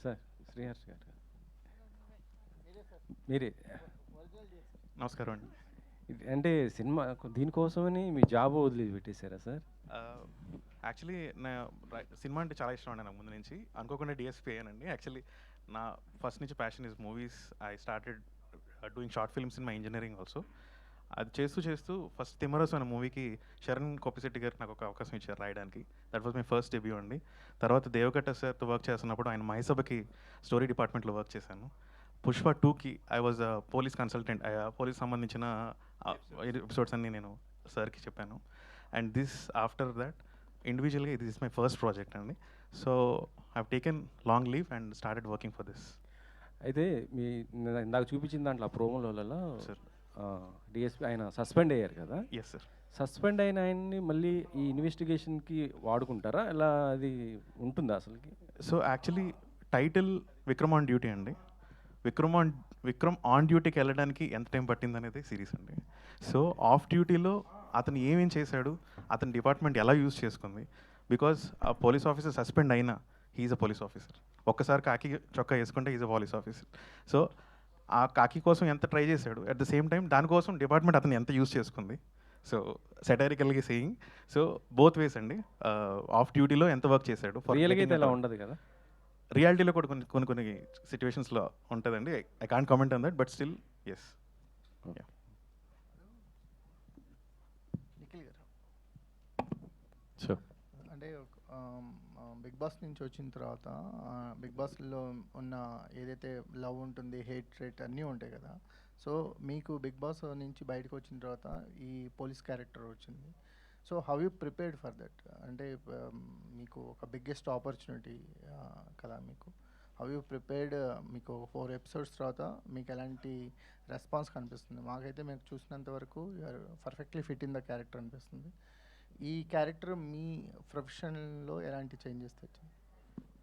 Sir Sriharsh గారు మీరే. నమస్కారం అండి. అంటే సినిమా దీనికోసమని మీ జాబ్ వదిలి పెట్టేశారా సార్? యాక్చువల్లీ నా సినిమా అంటే చాలా ఇష్టం అండి నాకు ముందు నుంచి. అనుకోకుండా డిఎస్పీ అయ్యానండి. యాక్చువల్లీ నా ఫస్ట్ నుంచి passion is movies. I started doing short films in my engineering also. అది చేస్తూ చేస్తూ ఫస్ట్ తిమ్మరసు అనే మూవీకి శరణ్ కొప్పిశెట్టి గారు నాకు ఒక అవకాశం ఇచ్చారు రాయడానికి. That was my first debut అండి. తర్వాత దేవకట్ట సార్తో వర్క్ చేస్తున్నప్పుడు ఆయన మహిసభకి స్టోరీ డిపార్ట్మెంట్లో వర్క్ చేశాను. పుష్ప 2కి I was police consultant. Police సంబంధించిన ఎపిసోడ్స్ అన్నీ నేను సార్కి చెప్పాను. అండ్ దిస్ ఆఫ్టర్ దట్ ఇండివిజువల్గా ఇది ఇస్ మై ఫస్ట్ ప్రాజెక్ట్ అండి. So I taken long leave and started working for this. అయితే మీ ఇందాక చూపించిన దాంట్లో ఆ ప్రోమోలలో సార్ డిఎస్పీ ఆయన సస్పెండ్ అయ్యారు కదా? Yes sir. సస్పెండ్ అయిన ఆయన్ని మళ్ళీ ఈ ఇన్వెస్టిగేషన్కి వాడుకుంటారా? ఎలా అది ఉంటుందా అసలుకి? So actually title Vikram on duty అండి. విక్రమ్ ఆన్ డ్యూటీకి వెళ్ళడానికి ఎంత టైం పట్టింది అనేది సిరీస్ అండి. సో ఆఫ్ డ్యూటీలో అతను ఏమేం చేశాడు, అతని డిపార్ట్మెంట్ ఎలా యూజ్ చేసుకుంది. బికాజ్ ఆ పోలీస్ ఆఫీసర్ సస్పెండ్ అయినా హీఈస్ అ పోలీస్ ఆఫీసర్. ఒక్కసారి కాకి చొక్కా వేసుకుంటే is a police officer. So ఆ కాకి కోసం ఎంత ట్రై చేశాడు, అట్ ద సేమ్ టైం దానికోసం డిపార్ట్మెంట్ అతను ఎంత యూజ్ చేసుకుంది. సో సెటైరికల్గా సేయింగ్. సో బోత్ వేస్ అండి. ఆఫ్ డ్యూటీలో ఎంత వర్క్ చేశాడు. రియల్గా అయితే ఎలా ఉండదు కదా? రియాలిటీలో కూడా కొన్ని సిచ్యువేషన్స్లో ఉంటుందండి. I can't comment on that, but still yes. Nikhil garu, sure. అంటే బిగ్ బాస్ నుంచి వచ్చిన తర్వాత బిగ్ బాస్లో ఉన్న ఏదైతే లవ్ ఉంటుంది, హేట్ రేట్ అన్నీ ఉంటాయి కదా. సో మీకు బిగ్ బాస్ నుంచి బయటకు వచ్చిన తర్వాత ఈ పోలీస్ క్యారెక్టర్ వచ్చింది. So how you prepared for that? అంటే మీకు ఒక బిగ్గెస్ట్ ఆపర్చునిటీ కదా మీకు. How you prepared? మీకు 4 ఎపిసోడ్స్ తర్వాత మీకు ఎలాంటి రెస్పాన్స్ కనిపిస్తుంది? మాకైతే మేము చూసినంత వరకు you are perfectly fit in the character అనిపిస్తుంది. ఈ క్యారెక్టర్ మీ ప్రొఫెషన్లో ఎలాంటి చేంజెస్ తెచ్చింది?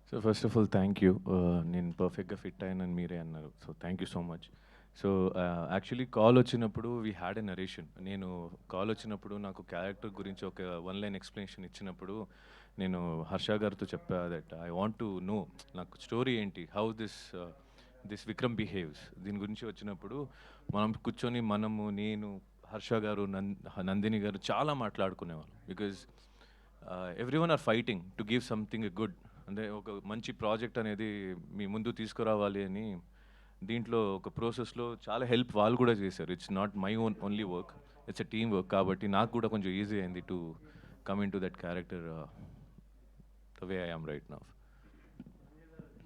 So first of all thank you. నేను పర్ఫెక్ట్గా ఫిట్ అయ్యానని మీరే అన్నారు. So thank you so much. So actually call వచ్చినప్పుడు వీ హ్యాడ్ ఎ నరేషన్. నేను కాల్ వచ్చినప్పుడు నాకు క్యారెక్టర్ గురించి ఒక 1 లైన్ ఎక్స్ప్లెనేషన్ ఇచ్చినప్పుడు నేను హర్ష గారితో చెప్పా that I want to know నాకు స్టోరీ ఏంటి, హౌ దిస్ విక్రమ్ బిహేవ్స్. దీని గురించి వచ్చినప్పుడు మనం కూర్చొని నేను హర్ష గారు నందిని గారు చాలా మాట్లాడుకునేవాళ్ళం. Because everyone are fighting to give something good. అంటే ఒక మంచి ప్రాజెక్ట్ అనేది మీ ముందు తీసుకురావాలి అని దీంట్లో ఒక ప్రాసెస్లో చాలా హెల్ప్ వాళ్ళు కూడా చేశారు. It's not my only work, it's a team work. కాబట్టి నాకు కూడా కొంచెం ఈజీ అయింది to come in to that character the way I am right now.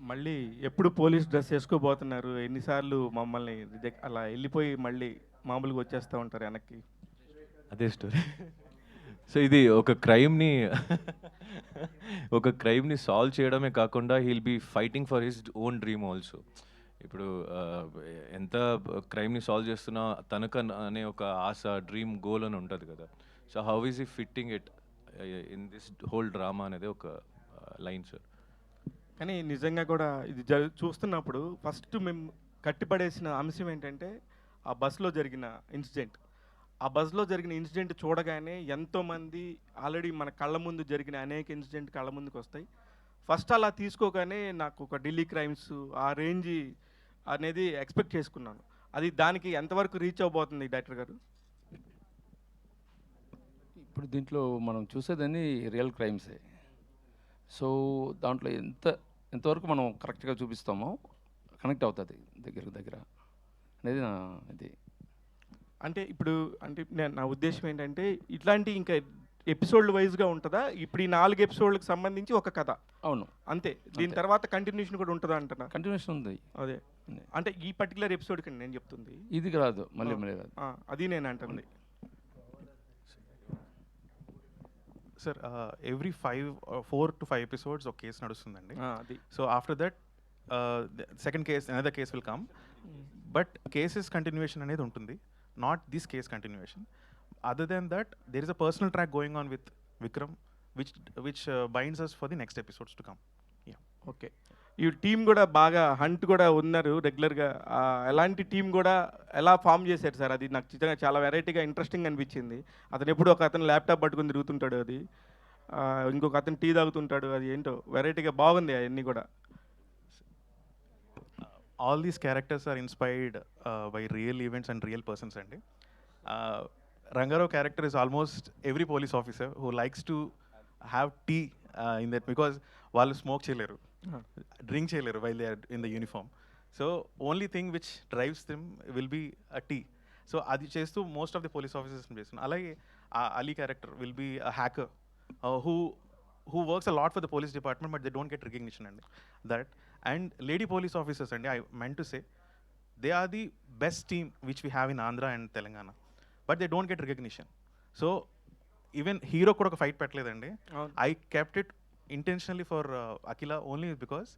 మళ్ళీ ఎప్పుడు పోలీస్ డ్రెస్ వేసుకోబోతున్నారు? ఎన్నిసార్లు మమ్మల్ని అలా వెళ్ళిపోయి మళ్ళీ మామూలుగా వచ్చేస్తూ ఉంటారు వెనక్కి? అదే స్టోరీ. సో ఇది ఒక క్రైమ్ని సాల్వ్ చేయడమే కాకుండా he'll be fighting for his own dream also. ఇప్పుడు ఎంత క్రైమ్ని సాల్వ్ చేస్తున్నా తనకు అనే ఒక ఆశ, డ్రీమ్, గోల్ అని ఉంటుంది కదా. సో హౌ ఈజ్ ఈ fitting it in this whole drama అనేది ఒక లైన్ సార్. కానీ నిజంగా కూడా ఇది చూస్తున్నప్పుడు ఫస్ట్ మేము కట్టిపడేసిన అంశం ఏంటంటే ఆ బస్సులో జరిగిన ఇన్సిడెంట్. ఆ బస్సులో జరిగిన ఇన్సిడెంట్ చూడగానే ఎంతోమంది ఆల్రెడీ మన కళ్ళ ముందు జరిగిన అనేక ఇన్సిడెంట్ కళ్ళ ముందుకు వస్తాయి. ఫస్ట్ అలా తీసుకోగానే నాకు ఒక ఢిల్లీ క్రైమ్స్ ఆ రేంజ్ అనేది ఎక్స్పెక్ట్ చేసుకున్నాను. అది దానికి ఎంతవరకు రీచ్ అవబోతుంది డైరెక్టర్ గారు? ఇప్పుడు దీంట్లో మనం చూసేదని రియల్ క్రైమ్సే. సో దాంట్లో ఎంతవరకు మనం కరెక్ట్గా చూపిస్తామో కనెక్ట్ అవుతుంది దగ్గర అనేది నా ఇది. అంటే ఇప్పుడు నా ఉద్దేశం ఏంటంటే ఇట్లాంటి ఇంకా ఎపిసోడ్ వైజ్గా ఉంటుందా? ఇప్పుడు ఈ 4 ఎపిసోడ్లకు సంబంధించి ఒక కథ? అవును, అంతే. దీని తర్వాత కంటిన్యూషన్ కూడా ఉంటుందా అంటున్నా? కంటిన్యూషన్ ఉంది. అదే అంటే ఈ పర్టికులర్ ఎపిసోడ్కి నేను చెప్తుంది ఇది కాదు, మళ్ళీ కాదు. అది నేను అంటుంది. సార్ ఎవ్రీ 4 to 5 ఎపిసోడ్స్ ఒక కేసు నడుస్తుందండి. అది. So after that second case, another case will come. But cases continuation అనేది ఉంటుంది, not this case continuation. Other than that, there is a personal track going on with Vikram, which binds us for the next episodes to come. Yeah. Okay. ఈ team కూడా బాగా hunt కూడా ఉన్నారు రెగ్యులర్గా. ఎలాంటి team కూడా ఎలా ఫామ్ చేశారు సార్? అది నాకు నిజంగా చాలా వెరైటీగా ఇంట్రెస్టింగ్ అనిపించింది. అతను ఎప్పుడు ఒక అతను ల్యాప్టాప్ పట్టుకుని తిరుగుతుంటాడు, అది ఇంకొక అతను టీ తాగుతుంటాడు, అది ఏంటో వెరైటీగా బాగుంది అవన్నీ కూడా. all these characters are inspired by real events and real persons అండి. Rangarao character is almost every police officer who likes to have tea in that, because వాళ్ళు స్మోక్ చేయలేరు, డ్రింక్ చేయలేరు while they are in the uniform. So only thing which drives them will be a tea. So అది చేస్తూ most of the police ఆఫీసర్స్ని చేస్తున్నాను. అలాగే Ali character will be a hacker who works a lot for the police department, but they don't get recognition and that. And lady police officers, and I meant to say, they are the best team which we have in Andhra and Telangana, but they don't get recognition. So even hero kuda oka fight petledandi. I kept it intentionally for Akila only because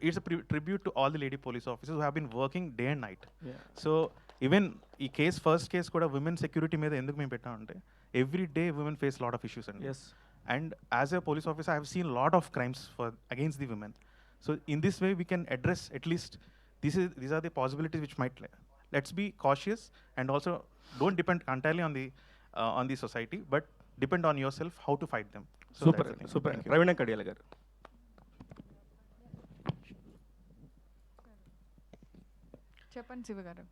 it's a tribute to all the lady police officers who have been working day and night. So even ఈ case first case కూడా women security మీద ఎందుకు మేము పెట్టామంటే every day women face lot of issues అండి. And as a police officer, I have seen a lot of crimes against the women. So in this way, we can address at least these are the possibilities which might. Let's be cautious and also don't depend entirely on the society, but depend on yourself how to fight them. So super that's the thing. Super. Thank you. ప్రవీణ కడియాల గారు. చెప్పండి శివ గారు.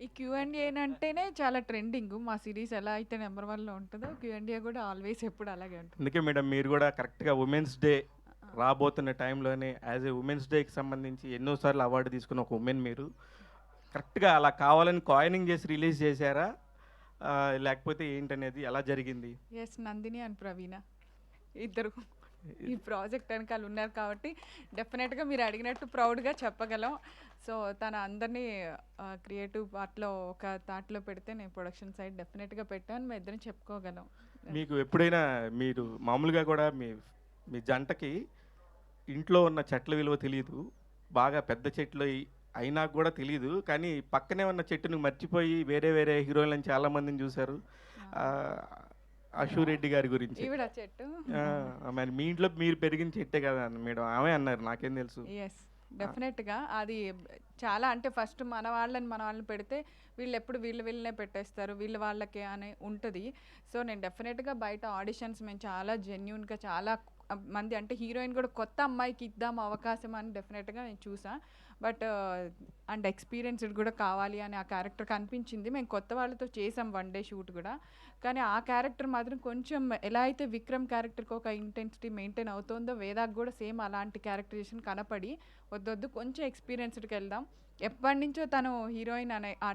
ఈ Q&A అంటేనే చాలా trending. మా series ఎలా అయితే number 1లో ఉంటుందో Q&A కూడా ఆల్వేస్ ఎప్పుడు అలాగే ఉంటుంది. అందుకే మేడం మీరు కూడా కరెక్ట్గా ఉమెన్స్ డే రాబోతున్న టైంలోనే యాజ్ ఏ ఉమెన్స్ డేకి సంబంధించి ఎన్నోసార్లు అవార్డు తీసుకున్న ఒక ఉమెన్ మీరు కరెక్ట్గా అలా కావాలని కాయినింగ్ చేసి రిలీజ్ చేశారా లేకపోతే ఏంటనేది ఎలా జరిగింది? ఎస్, నందిని అండ్ ప్రవీణ ఇద్దరు ఈ ప్రాజెక్ట్ వెనకాల ఉన్నారు కాబట్టి డెఫినెట్గా మీరు అడిగినట్టు ప్రౌడ్గా చెప్పగలం. సో తన అందరినీ క్రియేటివ్ పార్ట్లో ఒక తాట్లో పెడితే నేను ప్రొడక్షన్ సైడ్ డెఫినెట్గా పెట్టాను, మేము ఇద్దరం చెప్పుకోగలం. మీకు ఎప్పుడైనా మీరు మామూలుగా కూడా మీ జంటకి ఇంట్లో ఉన్న చెట్ల విలువ తెలియదు, బాగా పెద్ద చెట్లు అయినా కూడా తెలియదు, కానీ పక్కనే ఉన్న చెట్టును మర్చిపోయి వేరే వేరే హీరోయిన్లను చాలామందిని చూశారు. అశూరెడ్డి గారి గురించి ఈవిడ చెట్టు మరి మీ ఇంట్లో మీరు పెరిగిన చెట్టే కదా మేడం, ఆమె అన్నారు, నాకేం తెలుసు. ఎస్, డెఫినెట్గా అది చాలా అంటే ఫస్ట్ మన వాళ్ళని పెడితే వీళ్ళు ఎప్పుడు వీళ్ళనే పెట్టేస్తారు, వీళ్ళ వాళ్ళకే అని ఉంటుంది. సో నేను డెఫినెట్గా బయట ఆడిషన్స్ మేము చాలా జెన్యున్గా చాలా మంది అంటే హీరోయిన్ కూడా కొత్త అమ్మాయికి ఇద్దాం అవకాశం అని డెఫినెట్గా నేను చూసా. బట్ అండ్ ఎక్స్పీరియన్స్డ్ కూడా కావాలి అని ఆ క్యారెక్టర్ కనిపించింది. మేము కొత్త వాళ్ళతో చేసాం 1 డే షూట్ కూడా, కానీ ఆ క్యారెక్టర్ మాత్రం కొంచెం ఎలా అయితే విక్రమ్ క్యారెక్టర్కి ఒక ఇంటెన్సిటీ మెయింటైన్ అవుతుందో వేదాకు కూడా సేమ్ అలాంటి క్యారెక్టరైజేషన్ కనపడి వద్దొద్దు కొంచెం ఎక్స్పీరియన్స్డ్కి వెళ్దాం. ఎప్పటి నుంచో తను హీరోయిన్ అనే ఆ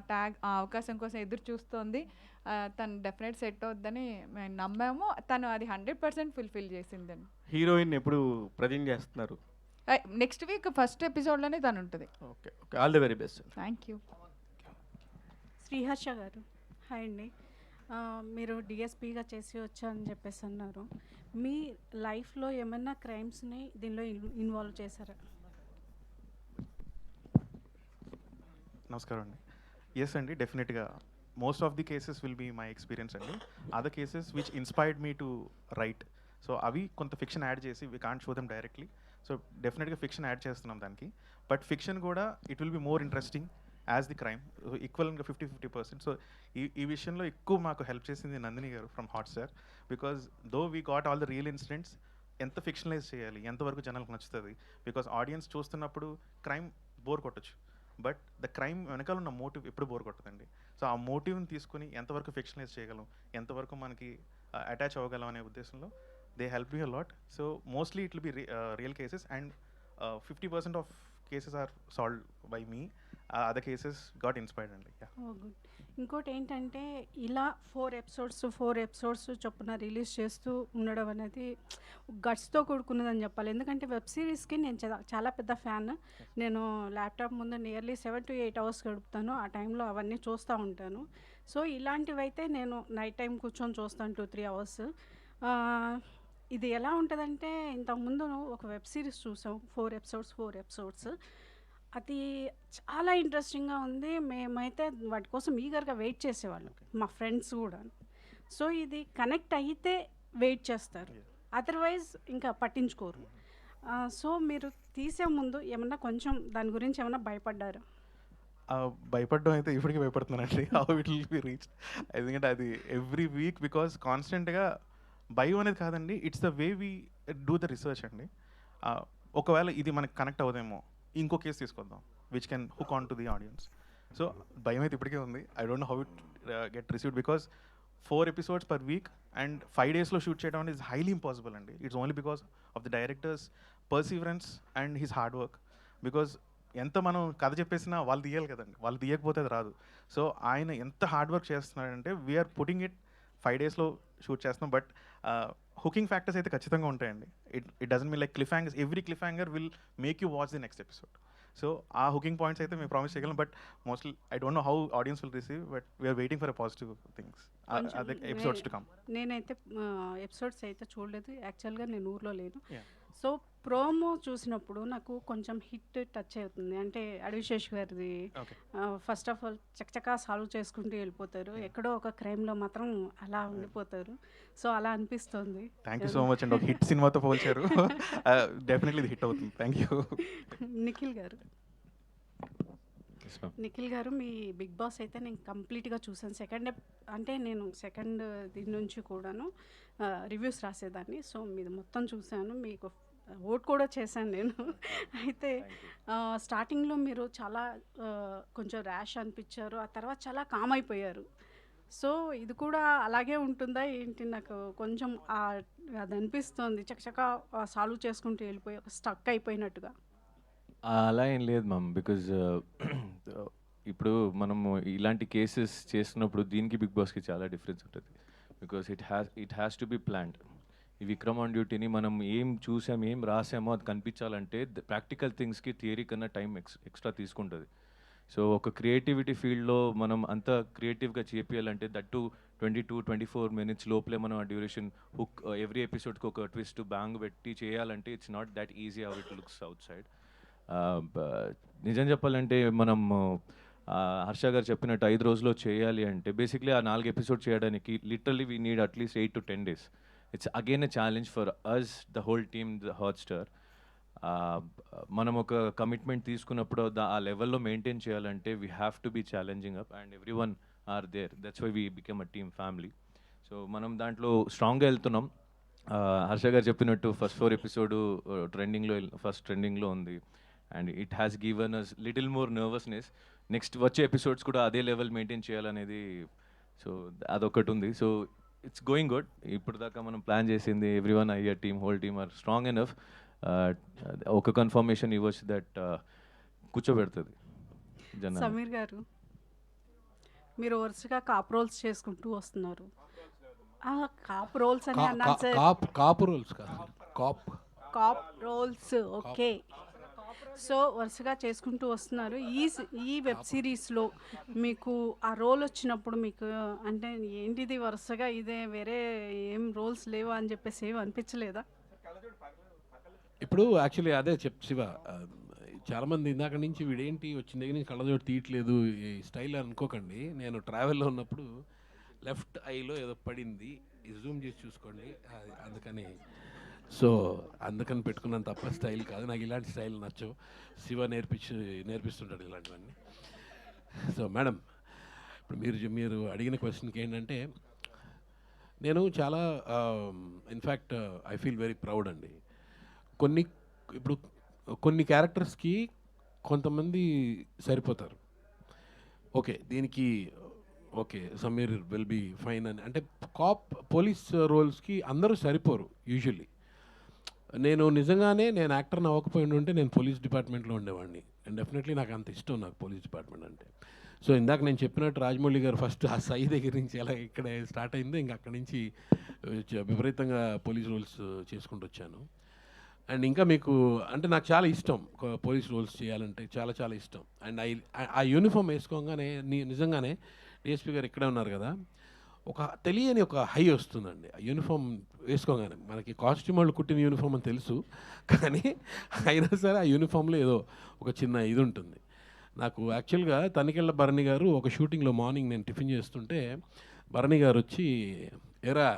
అవకాశం కోసం ఎదురు చూస్తోంది. తను డెఫినెట్ సెట్ అవుద్దని మేము నమ్మాము. తను అది 100% ఫుల్ఫిల్ చేసిందని. హీరోయిన్ ఎప్పుడు ప్రజెంట్ చేస్తున్నారు? నెక్స్ట్ వీక్ ఫస్ట్ ఎపిసోడ్లోనే తను ఉంటుంది. Okay okay, all the very best. Thank you. Sriharsha గారు, హాయ్ అండి. మీరు డిఎస్పీగా చేసి వచ్చారని చెప్పేసి అన్నారు. మీ లైఫ్లో ఏమైనా క్రైమ్స్ని దీనిలో ఇన్వాల్వ్ చేశారా? నమస్కారం అండి. ఎస్ అండి, డెఫినెట్గా most of the cases will be my experience అండి. Other cases which inspired me to write, so అవి కొంత ఫిక్షన్ యాడ్ చేసి వీ కాంట్ షో దెమ్ డైరెక్ట్లీ. సో డెఫినెట్గా ఫిక్షన్ యాడ్ చేస్తున్నాం దానికి. బట్ ఫిక్షన్ కూడా it will be more interesting as the crime, ఈక్వల్గా 50-50%. సో ఈ విషయంలో ఎక్కువ మాకు హెల్ప్ చేసింది నందిని గారు from Hotstar. Because though we got all the real incidents, ఎంత ఫిక్షనలైజ్ చేయాలి, ఎంతవరకు జనాలకు నచ్చుతుంది. బికాజ్ ఆడియన్స్ చూస్తున్నప్పుడు క్రైమ్ బోర్ కొట్టచ్చు, బట్ ద క్రైమ్ వెనకాల ఉన్న మోటివ్ ఎప్పుడు బోర్ కొట్టదండి. సో ఆ మోటివ్ని తీసుకొని ఎంతవరకు ఫిక్షనలైజ్ చేయగలం, ఎంతవరకు మనకి అటాచ్ అవ్వగలం అనే ఉద్దేశంలో they help me a lot. So mostly it will be real cases and 50% of cases are solved by me. Other cases got inspired అండి. గుడ్. ఇంకోటి ఏంటంటే ఇలా 4 ఎపిసోడ్స్ చొప్పున రిలీజ్ చేస్తూ ఉండడం అనేది గట్స్తో కూడుకున్నదని చెప్పాలి. ఎందుకంటే వెబ్ సిరీస్కి నేను చాలా పెద్ద ఫ్యాన్. నేను ల్యాప్టాప్ ముందు నియర్లీ 7 to 8 hours గడుపుతాను. ఆ టైంలో అవన్నీ చూస్తూ ఉంటాను. సో ఇలాంటివి అయితే నేను నైట్ టైం కూర్చొని చూస్తాను 2-3 hours. ఇది ఎలా ఉంటుందంటే ఇంతకుముందు ఒక వెబ్ సిరీస్ చూసాం 4 ఎపిసోడ్స్. అది చాలా ఇంట్రెస్టింగ్గా ఉంది. మేమైతే వాటి కోసం ఈగర్గా వెయిట్ చేసేవాళ్ళం, మా ఫ్రెండ్స్ కూడా. సో ఇది కనెక్ట్ అయితే వెయిట్ చేస్తారు, అదర్వైజ్ ఇంకా పట్టించుకోరు. సో మీరు తీసే ముందు ఏమన్నా కొంచెం దాని గురించి ఏమన్నా భయపడ్డారు? భయపడడం అయితే ఇప్పటికీ భయపడుతున్నానండి. How it will be reach, ఎందుకంటే అది ఎవ్రీ వీక్, బికాజ్ కాన్స్టెంట్గా భయం అనేది కాదండి, it's the way we do the research అండి. ఒకవేళ ఇది మనకి కనెక్ట్ అవుదేమో, ఇంకో కేసు తీసుకొద్దాం, which can hook on to the audience. So భయం అయితే ఇప్పటికే ఉంది. I don't know how it get received because 4 episodes per week and 5 daysలో షూట్ చేయడం అనేది ఇస్ హైలీ ఇంపాసిబుల్ అండి. It's only because of the directors perseverance and his hard work. Because ఎంత మనం కథ చెప్పేసినా వాళ్ళు తీయాలి కదండి, వాళ్ళు తీయకపోతే అది రాదు. సో ఆయన ఎంత హార్డ్ వర్క్ చేస్తున్నాడంటే వీఆర్ పుట్టింగ్ ఇట్ 5 daysలో షూట్ చేస్తున్నాం. బట్ హుకింగ్ ఫ్యాక్టర్స్ అయితే ఖచ్చితంగా ఉంటాయండి. It doesn't mean like cliff hangers, every cliff hanger will make you watch the next episode. So ఆ హుకింగ్ పాయింట్స్ అయితే మేము ప్రామిస్ చేయగలం. But mostly I don't know how audience will receive, but we are waiting for a positive things, అదే episodes to come. నేనైతే episodes అయితే చూడలేదు, యాక్చువల్గా నేను ఊర్లో లేను. Yeah. సో ప్రోమో చూసినప్పుడు నాకు కొంచెం హిట్ టచ్ అవుతుంది. అంటే అడివిశేష్ గారిది Okay. ఫస్ట్ ఆఫ్ ఆల్ చకచకా సాల్వ్ చేసుకుంటూ వెళ్ళిపోతారు, ఎక్కడో ఒక క్రైమ్లో మాత్రం అలా ఉండిపోతారు. సో అలా అనిపిస్తుంది. థ్యాంక్ యూ సో మచ్ అండి. ఒక హిట్ సినిమాతో పోల్చారు. డెఫినెట్లీ ఇది హిట్ అవుతుంది. Thank you. నిఖిల్ గారు, నిఖిల్ గారు మీ బిగ్ బాస్ అయితే నేను కంప్లీట్గా చూసాను. అంటే నేను సెకండ్ దీని నుంచి కూడాను రివ్యూస్ రాసేదాన్ని. సో మీది మొత్తం చూశాను, మీకు ఓట్ కూడా చేశాను నేను. అయితే స్టార్టింగ్లో మీరు చాలా కొంచెం ర్యాష్ అనిపించారు, ఆ తర్వాత చాలా కామ్ అయిపోయారు. సో ఇది కూడా అలాగే ఉంటుందా ఏంటి? నాకు కొంచెం అది అనిపిస్తుంది, చకచకా సాల్వ్ చేసుకుంటూ వెళ్ళిపోయి ఒక స్టక్ అయిపోయినట్టుగా. అలా ఏం లేదు మ్యామ్, బికాజ్ ఇప్పుడు మనము ఇలాంటి కేసెస్ చేస్తున్నప్పుడు దీనికి బిగ్ బాస్కి చాలా డిఫరెన్స్ ఉంటుంది. Because it has to be planned. ఈ విక్రమ్ ఆన్ డ్యూటీని మనం ఏం చూసాం, ఏం రాసామో అది కనిపించాలంటే ప్రాక్టికల్ థింగ్స్కి థియరీ కన్నా టైం ఎక్స్ట్రా తీసుకుంటుంది. సో ఒక క్రియేటివిటీ ఫీల్డ్లో మనం అంత క్రియేటివ్గా చేపియాలంటే దట్టు 22-24 minutes లోపలే మనం ఆ డ్యూరేషన్ హుక్ ఎవ్రీ ఎపిసోడ్కి ఒక ట్విస్ట్ బ్యాంగ్ పెట్టి చేయాలంటే it's not that easy how it looks out side. నిజం చెప్పాలంటే మనం హర్ష గారు చెప్పినట్టు 5 రోజుల్లో చేయాలి అంటే బేసిక్లీ ఆ 4 episodes చేయడానికి literally we need at least 8 to 10 days. It's again a challenge for us, the whole team, the Hotstar. మనం ఒక కమిట్మెంట్ తీసుకున్నప్పుడు ఆ లెవెల్లో మెయింటైన్ చేయాలంటే we have to be challenging up and every one are there. That's why we become a team family. So మనం దాంట్లో స్ట్రాంగ్గా వెళ్తున్నాం. హర్ష గారు చెప్పినట్టు ఫస్ట్ 4 episodes ట్రెండింగ్లో ఉంది. And it has given us little more nervousness. Next వచ్చే ఎపిసోడ్స్ కూడా అదే లెవెల్ మెయింటైన్ చేయాలనేది, సో అదొకటి ఉంది. So it's going good. ఇప్పుడు దాకా మనం ప్లాన్ చేసింది ఎవ్రీ వన్ అయ్యర్ team, whole team are strong enough. ఒక కన్ఫర్మేషన్ ఇవ్వచ్చు దట్ కూర్చోబెడుతుంది జనాలు. సమీర్ గారు, మీరు వరుసగా కాప్ రోల్స్ చేసుకుంటూ వస్తున్నారు. కాప్ రోల్స్ అని అన్నారు సార్. కాప్ రోల్స్ కాదు, కాప్ రోల్స్, ఓకే. సో వరుసగా చేసుకుంటూ వస్తున్నారు. ఈ వెబ్ సిరీస్లో మీకు ఆ రోల్ వచ్చినప్పుడు మీకు అంటే ఏంటిది వరుసగా ఇదే, వేరే ఏం రోల్స్ లేవా అని చెప్పేసి ఏం అనిపించలేదా? ఇప్పుడు యాక్చువల్లీ అదే శివ, చాలామంది ఇందాక నుంచి వీడేంటి వచ్చిన దగ్గర నుంచి కళ్ళజోడు తీయట్లేదు ఈ స్టైల్ అనుకోకండి. నేను ట్రావెల్లో ఉన్నప్పుడు లెఫ్ట్ ఐలో ఏదో పడింది, జూమ్ చేసి చూసుకోండి, అందుకని పెట్టుకున్నాను తప్ప స్టైల్ కాదు. నాకు ఇలాంటి స్టైల్ నచ్చవు. శివ నేర్పిస్తుంటాడు ఇలాంటివన్నీ. సో మేడం, ఇప్పుడు మీరు అడిగిన క్వశ్చన్కి ఏంటంటే, నేను చాలా in fact I feel very proud అండి. కొన్ని క్యారెక్టర్స్కి కొంతమంది సరిపోతారు, ఓకే దీనికి okay Sameer will be fine అని. అంటే పోలీస్ రోల్స్కి అందరూ సరిపోరు యూజువల్లీ. నేను యాక్టర్ని అవ్వకపోయి ఉంటే నేను పోలీస్ డిపార్ట్మెంట్లో ఉండేవాడిని. అండ్ డెఫినెట్లీ నాకు అంత ఇష్టం నాకు పోలీస్ డిపార్ట్మెంట్ అంటే. సో ఇందాక నేను చెప్పినట్టు రాజమౌళి గారు ఫస్ట్ ఆ సై దగ్గర నుంచి ఎలా ఇక్కడ స్టార్ట్ అయిందో ఇంకా అక్కడి నుంచి విపరీతంగా పోలీస్ రోల్స్ చేసుకుంటూ వచ్చాను. అండ్ ఇంకా మీకు అంటే నాకు చాలా ఇష్టం పోలీస్ రోల్స్ చేయాలంటే, చాలా చాలా ఇష్టం. అండ్ ఆ యూనిఫామ్ వేసుకోగానే నిజంగానే డిఎస్పీ గారు ఇక్కడే ఉన్నారు కదా, ఒక తెలియని ఒక హై వస్తుందండి ఆ యూనిఫామ్ వేసుకోగానే. మనకి కాస్ట్యూమ్ వాళ్ళు కుట్టిన యూనిఫామ్ అని తెలుసు, కానీ అయినా సరే ఆ యూనిఫామ్లో ఏదో ఒక చిన్న ఇది ఉంటుంది. నాకు యాక్చువల్గా తనికెళ్ళ భరణి గారు ఒక షూటింగ్లో మార్నింగ్ నేను టిఫిన్ చేస్తుంటే భరణి గారు వచ్చి, ఏరా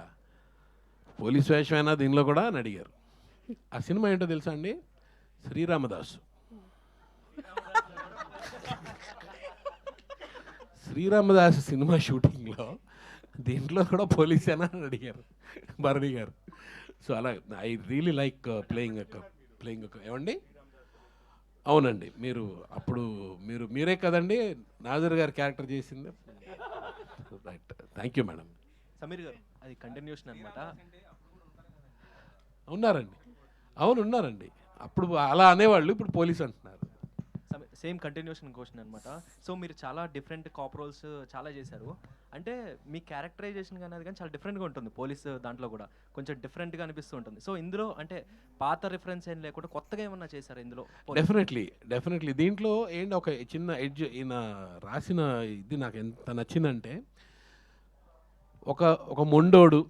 పోలీస్ వేషమైనా దీనిలో కూడా అని అడిగారు. ఆ సినిమా ఏంటో తెలుసా అండి? శ్రీరామదాసు. శ్రీరామదాసు సినిమా షూటింగ్లో దీంట్లో కూడా పోలీసేనా అని అడిగారు భరణి గారు. సో అలా ఐ రియలీ లైక్ ప్లేయింగ్ ఏమండి అవునండి. మీరు అప్పుడు మీరే కదండి నాజర్ గారి క్యారెక్టర్ చేసింది. Right. Thank you madam. Sameer గారు అది కంటిన్యూషన్ అనమాట. ఉన్నారండి. అవును ఉన్నారండి. అప్పుడు అలా అనేవాళ్ళు, ఇప్పుడు పోలీస్ అంటున్నారు. సేమ్ కంటిన్యూషన్ క్వశ్చన్ అనమాట. సో మీరు చాలా డిఫరెంట్ కాప్ రోల్స్ చాలా చేశారు. అంటే మీ క్యారెక్టరైజేషన్ అనేది కానీ చాలా డిఫరెంట్గా ఉంటుంది. పోలీస్ దాంట్లో కూడా కొంచెం డిఫరెంట్గా అనిపిస్తూ ఉంటుంది. సో ఇందులో అంటే పాత రిఫరెన్స్ ఏం లేకుండా కొత్తగా ఏమన్నా చేశారు ఇందులో? డెఫినెట్లీ దీంట్లో ఏంటి ఒక చిన్న ఎడ్జ్ ఈయన రాసిన ఇది నాకు ఎంత నచ్చిందంటే, ఒక మొండోడు,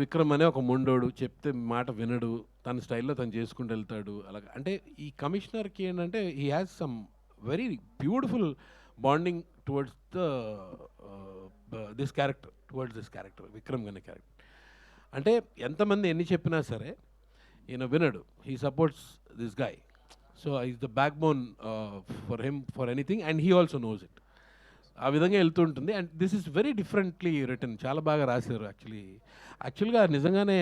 విక్రమ్ అనే ఒక మొండోడు చెప్తే మాట వినడు, తన స్టైల్లో తను చేసుకుంటూ వెళ్తాడు. అలాగ అంటే ఈ కమిషనర్కి ఏంటంటే he has some very beautiful bonding towards this character Vikram అనే క్యారెక్టర్. అంటే ఎంతమంది ఎన్ని చెప్పినా సరే ఈయన వినడు. He supports this guy. So is the backbone for him for anything and he also knows it. ఆ విధంగా వెళ్తుంటుంది. And this is very differently return. చాలా బాగా రాశారు. యాక్చువల్గా నిజంగానే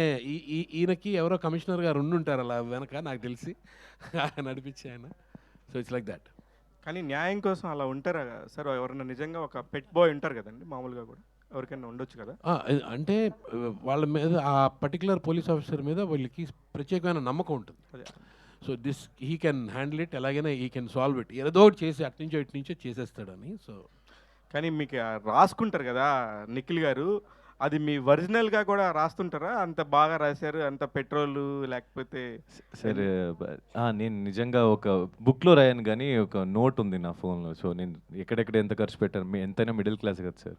ఈయనకి ఎవరో కమిషనర్ గారు ఉండుంటారు అలా వెనక, నాకు తెలిసి నడిపించి ఆయన. So it's like that. కానీ న్యాయం కోసం అలా ఉంటారా సార్? ఎవరైనా నిజంగా ఒక పెట్ బాయ్ ఉంటారు కదండి, మామూలుగా కూడా ఎవరికైనా ఉండొచ్చు కదా. అంటే వాళ్ళ మీద, ఆ పర్టికులర్ పోలీస్ ఆఫీసర్ మీద వాళ్ళకి ప్రత్యేకమైన నమ్మకం ఉంటుంది. అదే. So this he can handle it, ఎలాగైనా హీ కెన్ సాల్వ్ ఇట్, ఏదో ఒకటి చేసి అట్నుంచో ఇట్నుంచో చేసేస్తాడని. సో కానీ మీకు రాసుకుంటారు కదా నిఖిల్ గారు, అది మీ ఒరిజినల్గా కూడా రాస్తుంటారా? అంత బాగా రాశారు, అంత పెట్రోల్ లేకపోతే? సరే, నేను నిజంగా ఒక బుక్లో రాయను కానీ ఒక నోట్ ఉంది నా ఫోన్లో. సో నేను ఎక్కడెక్కడ ఎంత ఖర్చు పెట్టాను, ఎంతైనా మిడిల్ క్లాస్ కదా సార్.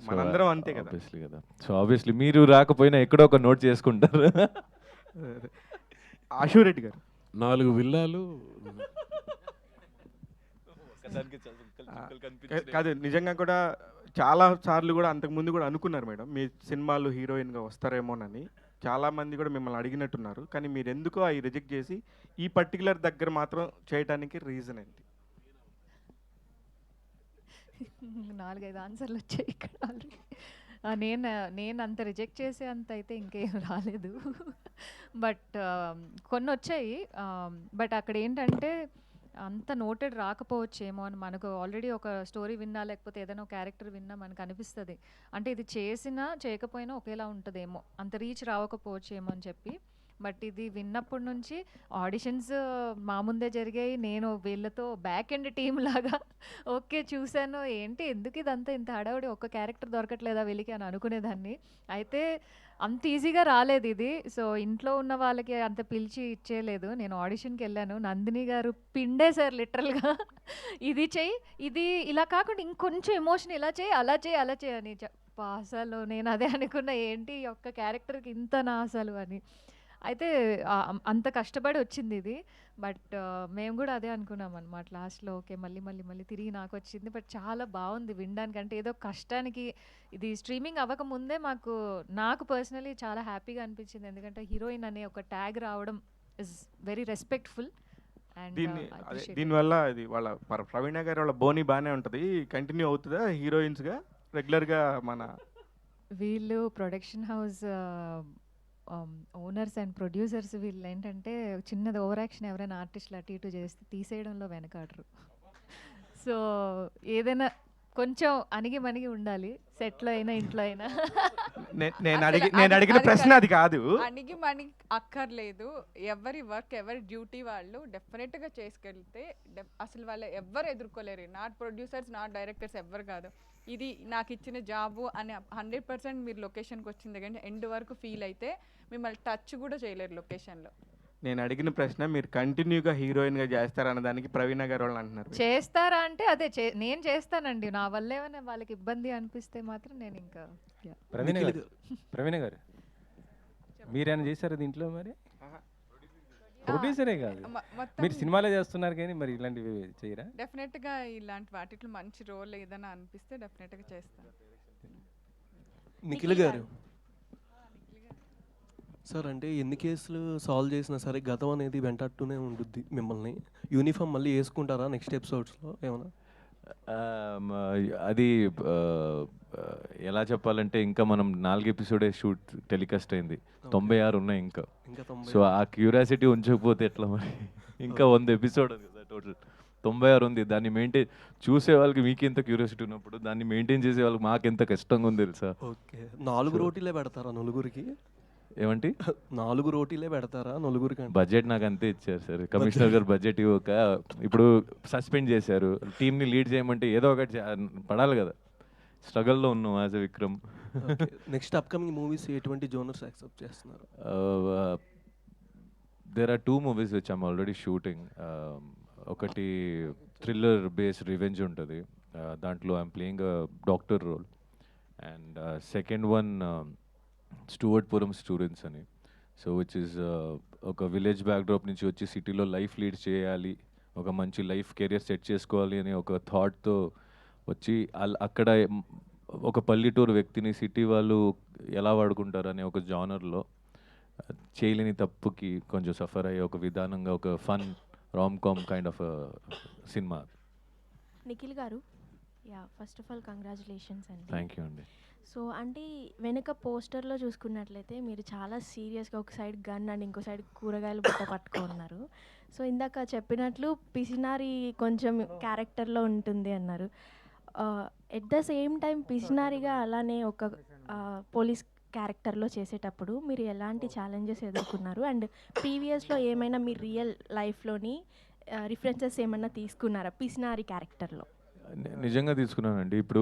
మనందరం అంతే కదా. ఆబ్వియస్లీ కదా. సో ఆబ్వియస్లీ మీరు రాకపోయినా ఎక్కడో ఒక నోట్ చేసుకుంటారు. ఆశురెడ్డి గారు 4 విల్లాలు. కాదు, నిజంగా కూడా చాలా సార్లు కూడా అంతకుముందు కూడా అనుకున్నారు మేడం మీ సినిమాలు హీరోయిన్గా వస్తారేమోనని. చాలామంది కూడా మిమ్మల్ని అడిగినట్టున్నారు. కానీ మీరు ఎందుకో అవి రిజెక్ట్ చేసి ఈ పర్టికులర్ దగ్గర మాత్రం చేయడానికి రీజన్ ఏంటి? 4-5 ఆన్సర్లు వచ్చాయి ఇక్కడ ఆల్రెడీ. నేను అంత రిజెక్ట్ చేసే అంత అయితే ఇంకేం రాలేదు. బట్ కొన్ని వచ్చాయి. బట్ అక్కడ ఏంటంటే అంత నోటెడ్ రాకపోవచ్చేమో అని, మనకు ఆల్రెడీ ఒక స్టోరీ విన్నా లేకపోతే ఏదైనా ఒక క్యారెక్టర్ విన్నా మనకు అనిపిస్తుంది. అంటే ఇది చేసినా చేయకపోయినా ఒకేలా ఉంటుందేమో, అంత రీచ్ రావకపోవచ్చేమో అని చెప్పి. బట్ ఇది విన్నప్పటి నుంచి ఆడిషన్స్ మా ముందే జరిగాయి. నేను వీళ్ళతో బ్యాక్ ఎండ్ టీమ్ లాగా ఓకే చూశాను, ఏంటి ఎందుకు ఇదంతా ఇంత హడావుడి, ఒక్క క్యారెక్టర్ దొరకట్లేదా వీళ్ళకి అని అనుకునేదాన్ని. అయితే అంత ఈజీగా రాలేదు ఇది. సో ఇంట్లో ఉన్న వాళ్ళకి అంత పిలిచి ఇచ్చేయలేదు. నేను ఆడిషన్కి వెళ్ళాను, నందిని గారు పిండేశారు లిటరల్గా. ఇది చెయ్యి, ఇది ఇలా కాకుండా ఇంకొంచెం ఎమోషన్ ఇలా చేయి, అలా చేయి, అలా చేయి అని. అసలు నేను అదే అనుకున్నా, ఏంటి ఒక్క క్యారెక్టర్కి ఇంత నా అసలు అని. అయితే అంత కష్టపడి వచ్చింది ఇది. బట్ మేము కూడా అదే అనుకున్నాం అనమాట లాస్ట్లో. ఓకే మళ్ళీ తిరిగి నాకు వచ్చింది. బట్ చాలా బాగుంది వినడానికి. అంటే ఏదో కష్టానికి ఇది స్ట్రీమింగ్ అవ్వకముందే నాకు పర్సనలీ చాలా హ్యాపీగా అనిపించింది. ఎందుకంటే హీరోయిన్ అనే ఒక ట్యాగ్ రావడం ఇస్ వెరీ రెస్పెక్ట్ఫుల్. అండ్ దీనివల్ల ఇది వాళ్ళ ప్రవీణ గారి వాళ్ళ బోని బాగానే ఉంటుంది, కంటిన్యూ అవుతుందా హీరోయిన్స్గా రెగ్యులర్గా? మన వీళ్ళు production house owners and producers వీళ్ళు ఏంటంటే చిన్నది ఓవర్ యాక్షన్ ఎవరైనా ఆర్టిస్టులు అటు ఇటు చేస్తే తీసేయడంలో వెనకాడరు. సో ఏదైనా కొంచెం అణిగి ఉండాలి, సెట్లో అయినా ఇంట్లో అయినా. నేను అడిగిన ప్రశ్న అది కాదు. అణిగి అక్కర్లేదు. ఎవరి వర్క్ ఎవరి డ్యూటీ వాళ్ళు డెఫినెట్గా చేసుకెళ్తే అసలు వాళ్ళు ఎవ్వరు ఎదుర్కోలేరు. నాట్ ప్రొడ్యూసర్స్, నాట్ డైరెక్టర్స్, ఎవ్వరు కాదు. ఇది నాకు ఇచ్చిన జాబు అని 100% మీరు లొకేషన్కి వచ్చిన దగ్గర ఎండ్ వరకు ఫీల్ అయితే మిమ్మల్ని టచ్ కూడా చేయలేరు లొకేషన్లో. నేను అడిగిన ప్రశ్న మీరు కంటిన్యూగా హీరోయిన్గా చేస్తారన్న దానికి ప్రవీణ గారు వాళ్ళు అంటున్నారు. చేస్తారా అంటే అదే నేను చేస్తానండి. నా వల్ల ఏమైనా వాళ్ళకి ఇబ్బంది అనిపిస్తే మాత్రం నేను ఇంకా. ప్రవీణ గారు మీరేమైనా చేశారు దీంట్లో? మరి ప్రొడ్యూసరే కాదు, మీరు సినిమాలే చేస్తున్నారు కానీ మరి ఇలాంటివి చేయరా? డెఫినెట్గా ఇలాంటి వాటిలో మంచి రోల్ ఏదైనా అనిపిస్తే డెఫినెట్గా చేస్తాను. నిఖిల్ గారు సార్, అంటే ఎన్ని కేసులు సాల్వ్ చేసినా సరే గతం అనేది వెంటాడుతూనే ఉంటుంది మిమ్మల్ని. యూనిఫామ్ మళ్ళీ వేసుకుంటారా నెక్స్ట్ ఎపిసోడ్స్లో ఏమైనా? అది ఆ, ఆ, ఎలా చెప్పాలంటే ఇంకా మనం 4 ఎపిసోడే షూట్ టెలికాస్ట్ అయింది, 96 ఉన్నాయి ఇంకా. ఇంకా 90. సో ఆ క్యూరియాసిటీ ఉంచకపోతే ఎట్లా మరి? ఇంకా 100 ఎపిసోడ్ ఉంది కదా టోటల్, 96 ఉంది. దాన్ని మెయింటైన్ చూసే వాళ్ళకి మీకు ఎంత క్యూరియాసిటీ ఉన్నప్పుడు దాన్ని మెయింటైన్ చేసే వాళ్ళకి మాకు ఎంత కష్టంగా ఉంది తెలుసా? ఓకే, 4 రోటీలే పెడతారా నలుగురికి? ఏమంటే 4 రోటీలే పెడతారా నలుగురికి? బడ్జెట్ నాకు అంతే ఇచ్చారు సార్, కమిషనర్ గారు బడ్జెట్ ఇవ్వక ఇప్పుడు సస్పెండ్ చేశారు. టీంని లీడ్ చేయమంటే ఏదో ఒకటి పడాలి కదా, స్ట్రగల్లో ఉన్నాం as a Vikram. Next upcoming movies ఎటువంటి జోనర్స్ యాక్సెప్ట్ చేస్తున్నారు? There are 2 movies which I'm already shooting. ఒకటి థ్రిల్లర్ బేస్డ్ రివెంజ్ ఉంటుంది, దాంట్లో I'm playing doctor role. And second one Stuartpuram students అని, సో విచ్ ఇస్ ఒక విలేజ్ బ్యాక్డ్రాప్ నుంచి వచ్చి సిటీలో లైఫ్ లీడ్ చేయాలి, ఒక మంచి లైఫ్ కెరియర్ సెట్ చేసుకోవాలి అని ఒక థాట్తో వచ్చి అక్కడ ఒక పల్లెటూరు వ్యక్తిని సిటీ వాళ్ళు ఎలా వాడుకుంటారు అనే ఒక జానర్లో చేయలేని తప్పుకి కొంచెం సఫర్ అయ్యే ఒక విధానంగా ఒక fun rom com kind of cinema. Nikhil గారు, yeah first of all congratulations అండి. థ్యాంక్ యూ అండి. సో అంటే వెనక పోస్టర్లో చూసుకున్నట్లయితే మీరు చాలా సీరియస్గా ఒక సైడ్ గన్ అండ్ ఇంకో సైడ్ కూరగాయలు బుట్ట పట్టుకున్నారు. సో ఇందాక చెప్పినట్లు పిసినారి కొంచెం క్యారెక్టర్లో ఉంటుంది అన్నారు. ఎట్ ద సేమ్ టైం పిసినారిగా అలానే ఒక పోలీస్ క్యారెక్టర్లో చేసేటప్పుడు మీరు ఎలాంటి ఛాలెంజెస్ ఎదుర్కొన్నారు? అండ్ ప్రీవియస్లో ఏమైనా మీ రియల్ లైఫ్లోని రిఫరెన్సెస్ ఏమైనా తీసుకున్నారా పిసినారి క్యారెక్టర్లో? నిజంగా తీసుకున్నానండి. ఇప్పుడు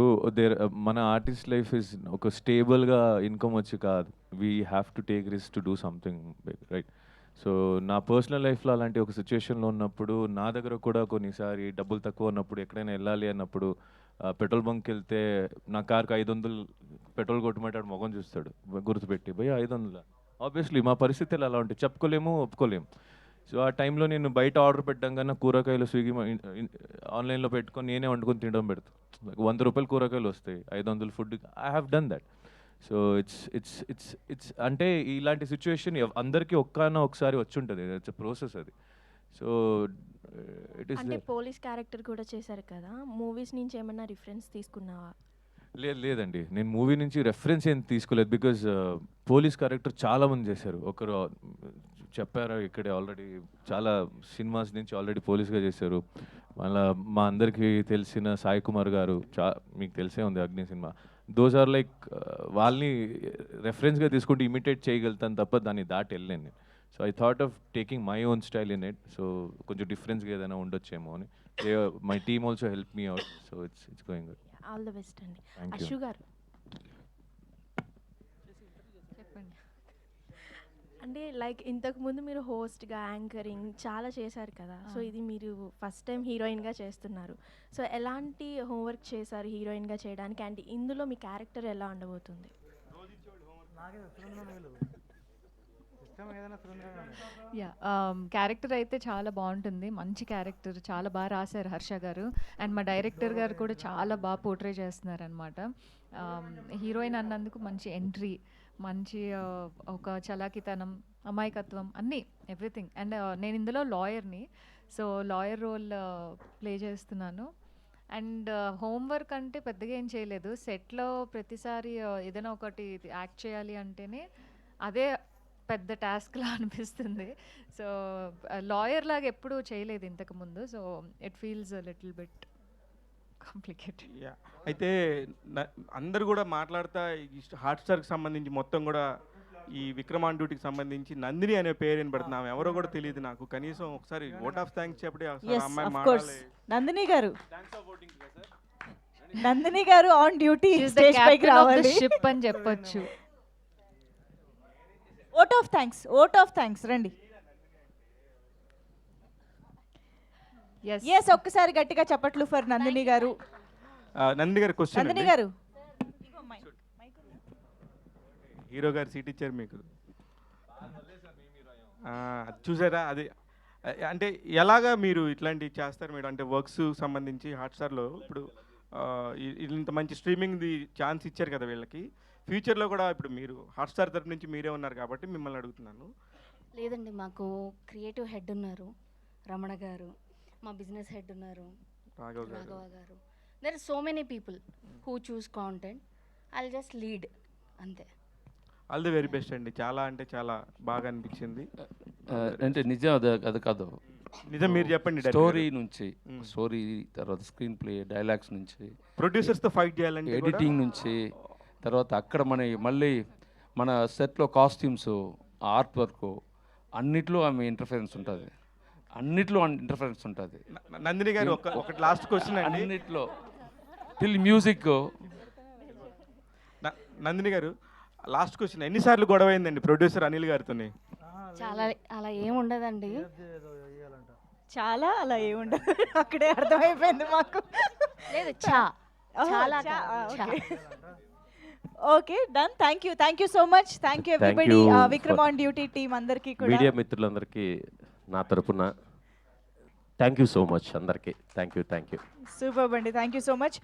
మన ఆర్టిస్ట్ లైఫ్ ఇస్ ఒక స్టేబుల్గా ఇన్కమ్ వచ్చి కాదు, we have to take risk to do something big, right? So నా పర్సనల్ లైఫ్లో అలాంటి ఒక సిచ్యువేషన్లో ఉన్నప్పుడు నా దగ్గర కూడా కొన్నిసారి డబ్బులు తక్కువ ఉన్నప్పుడు ఎక్కడైనా వెళ్ళాలి అన్నప్పుడు పెట్రోల్ బంక్కి వెళ్తే నా కార్కి 500 పెట్రోల్ కొట్టమంటాడు, మొగం చూస్తాడు గుర్తుపెట్టి, భయ్య 500. ఆబ్వియస్లీ మా పరిస్థితులు అలా ఉంటాయి, చెప్పుకోలేము ఒప్పుకోలేము. సో ఆ టైంలో నేను బయట ఆర్డర్ పెట్టడం కన్నా కూరగాయలు స్విగ్గీ ఆన్లైన్లో పెట్టుకొని నేనే వండుకొని తినడం పెడతాను. 100 రూపాయలు కూరగాయలు వస్తాయి, 500 food. I have done that. So it's it's it's it's అంటే ఇలాంటి సిచ్యువేషన్ అందరికీ ఒకసారి వచ్చి ఉంటుంది, ఇట్స్ ప్రాసెస్ అది. సో ఇట్ ఈస్ అంటే పోలీస్ క్యారెక్టర్ కూడా చేశారు కదా, మూవీస్ నుంచి ఏమైనా రిఫరెన్స్ తీసుకున్నావా? లేదండి, నేను మూవీ నుంచి రెఫరెన్స్ ఏం తీసుకోలేదు. బికాజ్ పోలీస్ క్యారెక్టర్ చాలామంది చేశారు. ఒకరు చెప్పారు ఇక్కడే ఆల్రెడీ చాలా సినిమాస్ నుంచి ఆల్రెడీ పోలీస్గా చేశారు. మళ్ళీ మా అందరికీ తెలిసిన సాయి కుమార్ గారు, మీకు తెలిసే ఉంది అగ్ని సినిమా. దోస్ ఆర్ లైక్ వాళ్ళని రెఫరెన్స్గా తీసుకుంటే ఇమిటేట్ చేయగలుగుతాను తప్ప దాన్ని దాటి వెళ్ళాను నేను. So I thought of taking my own style in it. So కొంచెం డిఫరెన్స్గా ఏదైనా ఉండొచ్చేమో అని. My team also help me out. So it's going good. All the best అండి. Thank you. అశు గారు, చెప్పండి. అంటే లైక్ ఇంతకుముందు మీరు హోస్ట్గా యాంకరింగ్ చాలా చేశారు కదా, సో ఇది మీరు ఫస్ట్ టైం హీరోయిన్గా చేస్తున్నారు. సో ఎలాంటి హోంవర్క్ చేశారు హీరోయిన్గా చేయడానికి? అండ్ ఇందులో మీ క్యారెక్టర్ ఎలా ఉండబోతుంది? యా క్యారెక్టర్ అయితే చాలా బాగుంటుంది, మంచి క్యారెక్టర్, చాలా బాగా రాశారు హర్ష గారు. అండ్ మా డైరెక్టర్ గారు కూడా చాలా బాగా పోర్ట్రే చేస్తున్నారు అనమాట. హీరోయిన్ అన్నందుకు మంచి ఎంట్రీ, మంచి ఒక చలాకితనం, అమాయకత్వం, అన్నీ ఎవ్రీథింగ్. అండ్ నేను ఇందులో లాయర్ని, సో లాయర్ రోల్ ప్లే చేస్తున్నాను. అండ్ హోంవర్క్ అంటే పెద్దగా ఏం చేయలేదు. సెట్లో ప్రతిసారి ఏదైనా ఒకటి యాక్ట్ చేయాలి అంటేనే అదే పెద్ద టాస్క్లా అనిపిస్తుంది. సో లాయర్ లాగా ఎప్పుడూ చేయలేదు ఇంతకుముందు, so it feels little bit complicated. Yeah, అయితే అందరు కూడా మాట్లాడుతా ఈ హాట్స్టార్కి సంబంధించి మొత్తం కూడా ఈ విక్రమ్ ఆన్ డ్యూటీకి సంబంధించి నందిని అనే పేరు వినబడుతున్నాం, ఎవరో కూడా తెలియదు నాకు. కనీసం ఒకసారి ఓట్ ఆఫ్ థ్యాంక్స్ చెప్పి అమ్మాయి మాట్లాడాలి. నందిని గారు, నందిని గారు ఆన్ డ్యూటీ స్టేజ్ పైకి రావాలి, షిప్ అని చెప్పొచ్చు. Vote of thanks, vote of thanks రండి. ఎస్, ఒక్కసారి గట్టిగా చప్పట్లు ఫర్ నందిని గారు. నందిని గారు క్వశ్చన్. నందిని గారు, హీరో గారు సీట్ ఇచ్చారు మీకు, చూసారా? అది అంటే ఎలాగా మీరు ఇట్లాంటివి చేస్తారు మేడం? అంటే వర్క్స్ సంబంధించి హాట్స్టార్లో ఇప్పుడు ఇంత మంచి స్ట్రీమింగ్ది ఛాన్స్ ఇచ్చారు కదా వీళ్ళకి, ఫ్యూచర్లో కూడా ఇప్పుడు మీరు హాట్స్టార్ తరపు నుంచి మీరే ఉన్నారు కాబట్టి మిమ్మల్ని అడుగుతున్నాను. లేదండి, మాకు క్రియేటివ్ హెడ్ ఉన్నారు రమణ గారు, మా బిజినెస్ హెడ్ ఉన్నారు Raghava garu, there are so many people who chose content I just lead అంతే. ఆల్ ది వెరీ బెస్ట్ అండి. చాలా అంటే చాలా బాగా అనిపించింది. అంటే నిజం అది కాదు, నిజం మీరు చెప్పండి. స్టోరీ నుంచి, స్టోరీ తర్వాత స్క్రీన్ ప్లే, డైలాగ్స్ నుంచి, ప్రొడ్యూసర్స్తో ఫైట్ చేయాలంటే ఎడిటింగ్ నుంచి, తర్వాత అక్కడ మళ్ళీ మన సెట్లో కాస్ట్యూమ్స్, ఆర్ట్ వర్క్ అన్నిట్లో ఆమె ఇంటర్ఫరెన్స్ ఉంటుంది, అన్నిట్లో ఇంటర్ఫరెన్స్ ఉంటుంది. నందిని గారు ఒకటి లాస్ట్ క్వశ్చన్ అండి. అన్నిట్లో టిల్ మ్యూజిక్. నందిని గారు లాస్ట్ క్వశ్చన్, ఎన్నిసార్లు గొడవ అయిందండి ప్రొడ్యూసర్ అనిల్ గారితో? చాలా అలా ఏం ఉండదండి. చాలా అలా ఏముండదు, అక్కడే అర్థమైపోయింది మాకు. లేదు చాలా okay done. Thank you so much. Thank you everybody, Vikram on duty team అందరికీ కూడా, మీడియా మిత్రులందరికీ నా తరపున థ్యాంక్ యూ సో మచ్ అందరికీ. Thank you. సూపర్ అండి, థ్యాంక్ యూ సో మచ్.